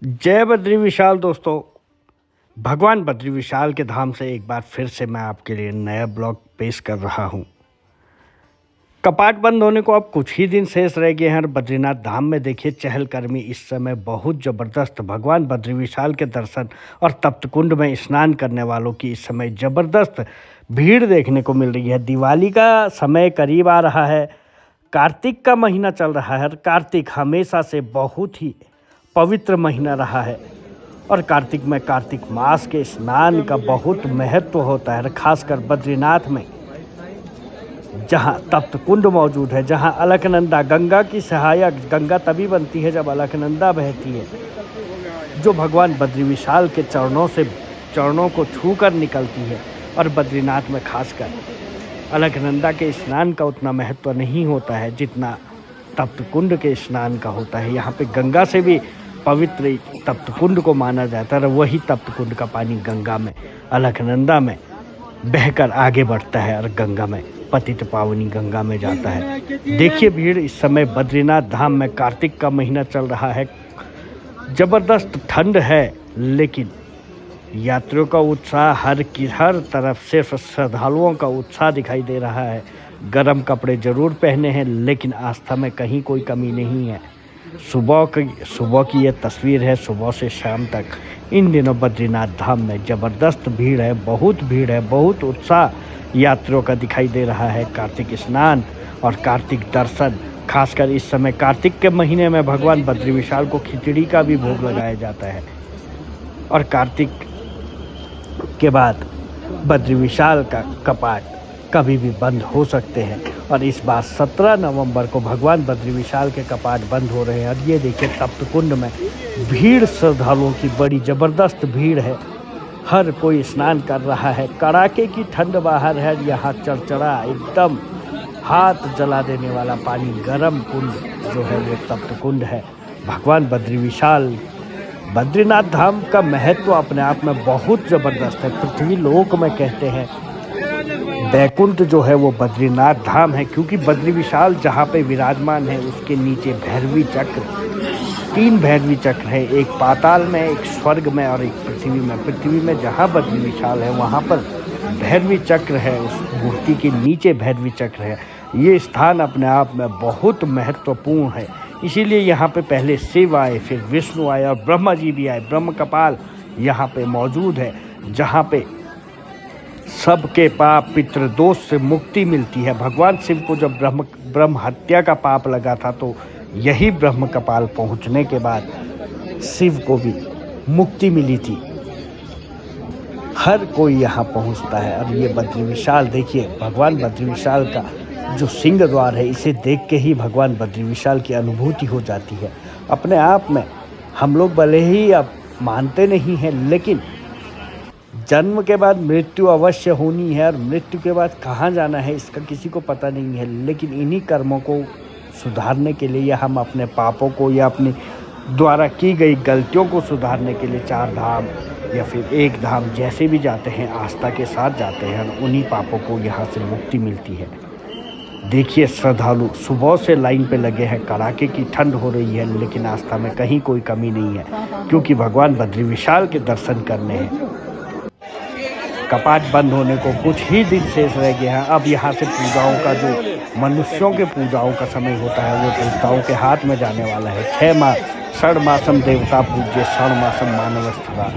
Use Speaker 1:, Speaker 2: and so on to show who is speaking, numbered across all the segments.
Speaker 1: जय बद्री विशाल दोस्तों। भगवान बद्री विशाल के धाम से एक बार फिर से मैं आपके लिए नया ब्लॉग पेश कर रहा हूं। कपाट बंद होने को अब कुछ ही दिन शेष रह गए हैं और बद्रीनाथ धाम में देखिए चहलकदमी इस समय बहुत ज़बरदस्त। भगवान बद्री विशाल के दर्शन और तप्त कुंड में स्नान करने वालों की इस समय ज़बरदस्त भीड़ देखने को मिल रही है। दिवाली का समय करीब आ रहा है, कार्तिक का महीना चल रहा है और कार्तिक हमेशा से बहुत ही पवित्र महीना रहा है और कार्तिक में कार्तिक मास के स्नान का बहुत महत्व होता है। खासकर बद्रीनाथ में जहाँ तप्त कुंड मौजूद है, जहाँ अलकनंदा गंगा की सहायक, गंगा तभी बनती है जब अलकनंदा बहती है, जो भगवान बद्री विशाल के चरणों को छूकर निकलती है। और बद्रीनाथ में खासकर अलकनंदा के स्नान का उतना महत्व नहीं होता है जितना तप्त कुंड के स्नान का होता है। यहाँ पे गंगा से भी पवित्र तप्त कुंड को माना जाता है और वही तप्त कुंड का पानी गंगा में, अलकनंदा में बहकर आगे बढ़ता है और गंगा में, पतित पावनी गंगा में जाता है। देखिए भीड़ इस समय बद्रीनाथ धाम में, कार्तिक का महीना चल रहा है, ज़बरदस्त ठंड है, लेकिन यात्रियों का उत्साह हर तरफ सिर्फ श्रद्धालुओं का उत्साह दिखाई दे रहा है। गर्म कपड़े जरूर पहने हैं, लेकिन आस्था में कहीं कोई कमी नहीं है। सुबह की ये तस्वीर है, सुबह से शाम तक इन दिनों बद्रीनाथ धाम में ज़बरदस्त भीड़ है, बहुत उत्साह यात्रियों का दिखाई दे रहा है। कार्तिक स्नान और कार्तिक दर्शन, खासकर इस समय कार्तिक के महीने में भगवान बद्री विशाल को खिचड़ी का भी भोग लगाया जाता है और कार्तिक के बाद बद्री विशाल का कपाट कभी भी बंद हो सकते हैं। और इस बार 17 नवंबर को भगवान बद्री विशाल के कपाट बंद हो रहे हैं। और ये देखिए तप्त कुंड में भीड़, श्रद्धालुओं की बड़ी ज़बरदस्त भीड़ है। हर कोई स्नान कर रहा है, कड़ाके की ठंड बाहर है, यहाँ चरचरा एकदम हाथ जला देने वाला पानी, गर्म कुंड जो है वो तप्त कुंड है। भगवान बद्री विशाल, बद्रीनाथ धाम का महत्व अपने आप में बहुत ज़बरदस्त है। पृथ्वी लोक में कहते हैं बैकुंठ जो है वो बद्रीनाथ धाम है, क्योंकि बद्री विशाल जहाँ पे विराजमान है उसके नीचे भैरवी चक्र, 3 भैरवी चक्र है, एक पाताल में, एक स्वर्ग में और एक पृथ्वी में। पृथ्वी में जहाँ बद्री विशाल है वहाँ पर भैरवी चक्र है, उस मूर्ति के नीचे भैरवी चक्र है। ये स्थान अपने आप में बहुत महत्वपूर्ण है, इसीलिए यहाँ पे पहले शिव आए, फिर विष्णु आए और ब्रह्मा जी भी आए। ब्रह्म कपाल यहाँ पे मौजूद है, जहाँ पे सबके पाप पितृ दोष से मुक्ति मिलती है। भगवान शिव को जब ब्रह्म हत्या का पाप लगा था तो यही ब्रह्म कपाल पहुँचने के बाद शिव को भी मुक्ति मिली थी। हर कोई यहाँ पहुँचता है और ये बद्री विशाल देखिए, भगवान बद्री विशाल का जो सिंह द्वार है, इसे देख के ही भगवान बद्री विशाल की अनुभूति हो जाती है। अपने आप में हम लोग भले ही अब मानते नहीं हैं, लेकिन जन्म के बाद मृत्यु अवश्य होनी है और मृत्यु के बाद कहाँ जाना है इसका किसी को पता नहीं है। लेकिन इन्हीं कर्मों को सुधारने के लिए, या हम अपने पापों को या अपने द्वारा की गई गलतियों को सुधारने के लिए 4 धाम या फिर 1 धाम जैसे भी जाते हैं, आस्था के साथ जाते हैं और उन्हीं पापों को यहाँ से मुक्ति मिलती है। देखिए श्रद्धालु सुबह से लाइन पे लगे हैं, कड़ाके की ठंड हो रही है, लेकिन आस्था में कहीं कोई कमी नहीं है, क्योंकि भगवान बद्री विशाल के दर्शन करने हैं। कपाट बंद होने को कुछ ही दिन शेष रह गए हैं। अब यहाँ से पूजाओं का, जो मनुष्यों के पूजाओं का समय होता है, वो देवताओं के हाथ में जाने वाला है। 6 माह षण्मासम देवता पूज्य षण्मासम मानव स्थला,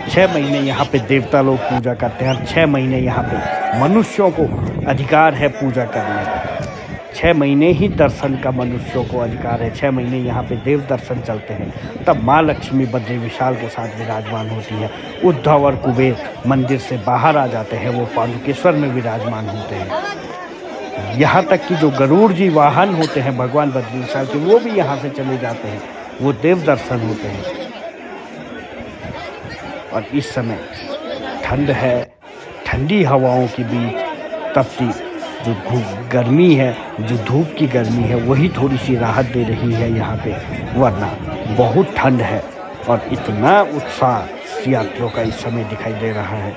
Speaker 1: 6 महीने यहाँ पे देवता लोग पूजा करते हैं और 6 महीने यहाँ पे मनुष्यों को अधिकार है पूजा करने का। 6 महीने ही दर्शन का मनुष्यों को अधिकार है, 6 महीने यहाँ पे देव दर्शन चलते हैं। तब माँ लक्ष्मी बद्री विशाल के साथ विराजमान होती है। उद्धव और कुबेर मंदिर से बाहर आ जाते हैं, वो पांडुकेश्वर में विराजमान होते हैं। यहाँ तक कि जो गरुड़ जी वाहन होते हैं भगवान बद्री विशाल के, वो भी यहाँ से चले जाते हैं, वो देव दर्शन होते हैं। और इस समय ठंड है, ठंडी हवाओं के बीच तपती जो गर्मी है, जो धूप की गर्मी है, वही थोड़ी सी राहत दे रही है यहाँ पे, वरना बहुत ठंड है। और इतना उत्साह यात्रियों का इस समय दिखाई दे रहा है,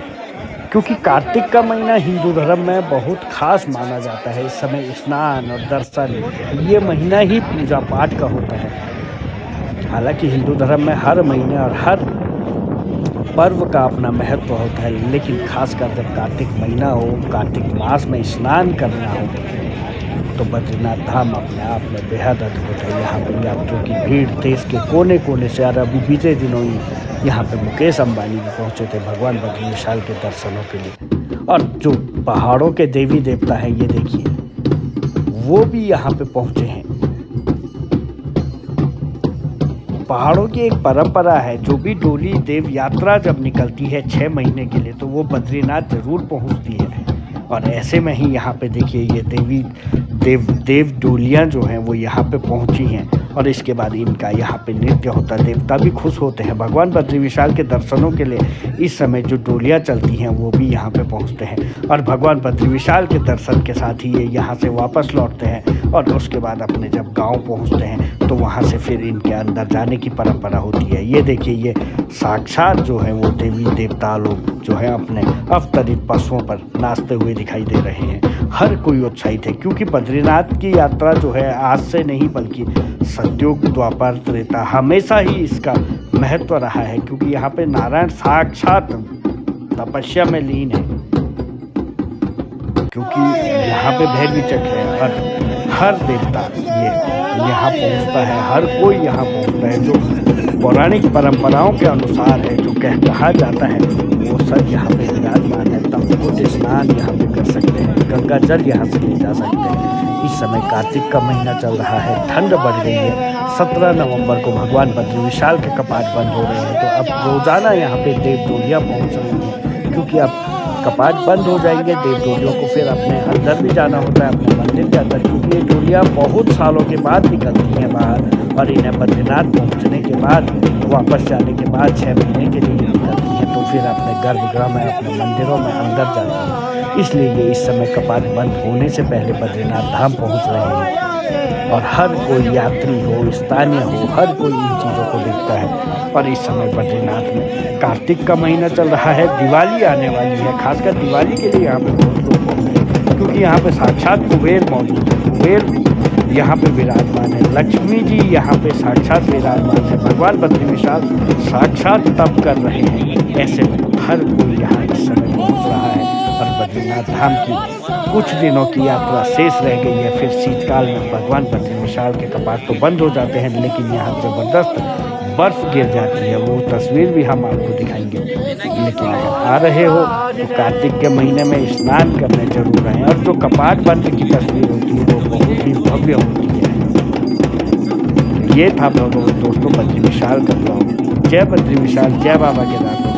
Speaker 1: क्योंकि कार्तिक का महीना हिंदू धर्म में बहुत खास माना जाता है। इस समय स्नान और दर्शन, ये महीना ही पूजा पाठ का होता है। हालांकि हिंदू धर्म में हर महीने और हर पर्व का अपना महत्व होता है, लेकिन खासकर जब कार्तिक महीना हो, कार्तिक मास में स्नान करना हो, तो बद्रीनाथ धाम अपने आप में बेहद अद्भुत है। यहाँ पर यात्रियों की भीड़ देश के कोने कोने से, और अभी बीते दिनों ही यहाँ पे मुकेश अंबानी भी पहुँचे थे भगवान बद्री विशाल के दर्शनों के लिए। और जो पहाड़ों के देवी देवता हैं, ये देखिए, वो भी यहाँ पे पहुँचे हैं। पहाड़ों की एक परंपरा है, जो भी डोली देव यात्रा जब निकलती है 6 महीने के लिए, तो वो बद्रीनाथ जरूर पहुँचती है। और ऐसे में ही यहाँ पे देखिए, ये देव डोलियाँ जो हैं वो यहाँ पे पहुँची हैं, और इसके बाद इनका यहाँ पे नृत्य होता है। देवता भी खुश होते हैं। भगवान बद्री विशाल के दर्शनों के लिए इस समय जो डोलियाँ चलती हैं वो भी यहाँ पे पहुँचते हैं, और भगवान बद्री विशाल के दर्शन के साथ ही ये यहाँ से वापस लौटते हैं, और उसके बाद अपने जब गाँव पहुँचते हैं तो वहाँ से फिर इनके अंदर जाने की परंपरा होती है। ये देखिए, ये साक्षात जो है वो देवी देवता लोग जो है अपने अवतरित पशुओं पर नाचते हुए दिखाई दे रहे हैं। हर कोई उत्साहित है, क्योंकि बद्रीनाथ की यात्रा जो है आज से नहीं बल्कि सतयुग, द्वापर, त्रेता हमेशा ही इसका महत्व रहा है, क्योंकि यहाँ पे नारायण साक्षात तपस्या में लीन है। क्योंकि यहाँ पे भैरवीचक है, और हर देवता ये यहाँ पहुँचता है, हर कोई यहाँ पहुँचता है। जो पौराणिक परंपराओं के अनुसार है, जो कहा जाता है, वो सब यहाँ पे विराजमान है। तब स्नान यहाँ पे कर सकते हैं, गंगा जल यहाँ से ले जा सकते हैं। इस समय कार्तिक का महीना चल रहा है, ठंड बढ़ गई है। 17 नवंबर को भगवान बद्री विशाल के कपाट बंद हो रहे हैं, तो अब रोजाना यहाँ पे देव डोलियाँ पहुँच रही हैं, क्योंकि अब कपाट बंद हो जाएंगे। देव डोलियों को फिर अपने अंदर भी जाना होता है, अपने मंदिर के अंदर, क्योंकि ये डोलियाँ बहुत सालों के बाद निकलती हैं बाहर, और इन्हें बद्रीनाथ पहुँचने के बाद, वापस जाने के बाद 6 महीने के लिए निकलती हैं, तो फिर अपने गर्भगृह में, अपने मंदिरों में अंदर जाती हैं। इसलिए ये इस समय कपाट बंद होने से पहले बद्रीनाथ धाम पहुँच रहे हैं, और हर कोई यात्री हो, स्थानीय हो, हर कोई इन चीज़ों को देखता है। और इस समय बद्रीनाथ में कार्तिक का महीना चल रहा है, दिवाली आने वाली है। खासकर दिवाली के लिए यहाँ पे बहुत लोग पहुँचते हैं, क्योंकि यहाँ पे साक्षात कुबेर मौजूद है। कुबेर यहाँ पे विराजमान है, लक्ष्मी जी यहाँ पे साक्षात विराजमान है, भगवान बद्री विशाल साक्षात तप कर रहे हैं। ऐसे में हर कोई यहाँ इस समय पहुँच रहा है, और बद्रीनाथ धाम की कुछ दिनों की यात्रा शेष रह गई है। फिर शीतकाल में भगवान बद्री विशाल के कपाट तो बंद हो जाते हैं, लेकिन यहाँ ज़बरदस्त बर्फ गिर जाती है। वो तस्वीर भी हम आपको दिखाएंगे। लेकिन अगर आ रहे हो तो कार्तिक के महीने में स्नान करने जरूर आएँ, और जो कपाट बंद की तस्वीर होती है वो बहुत ही भव्य होती है। ये था दोस्तों बद्री विशाल का ब्लॉग। जय बद्री विशाल, जय बाबा केदारनाथ।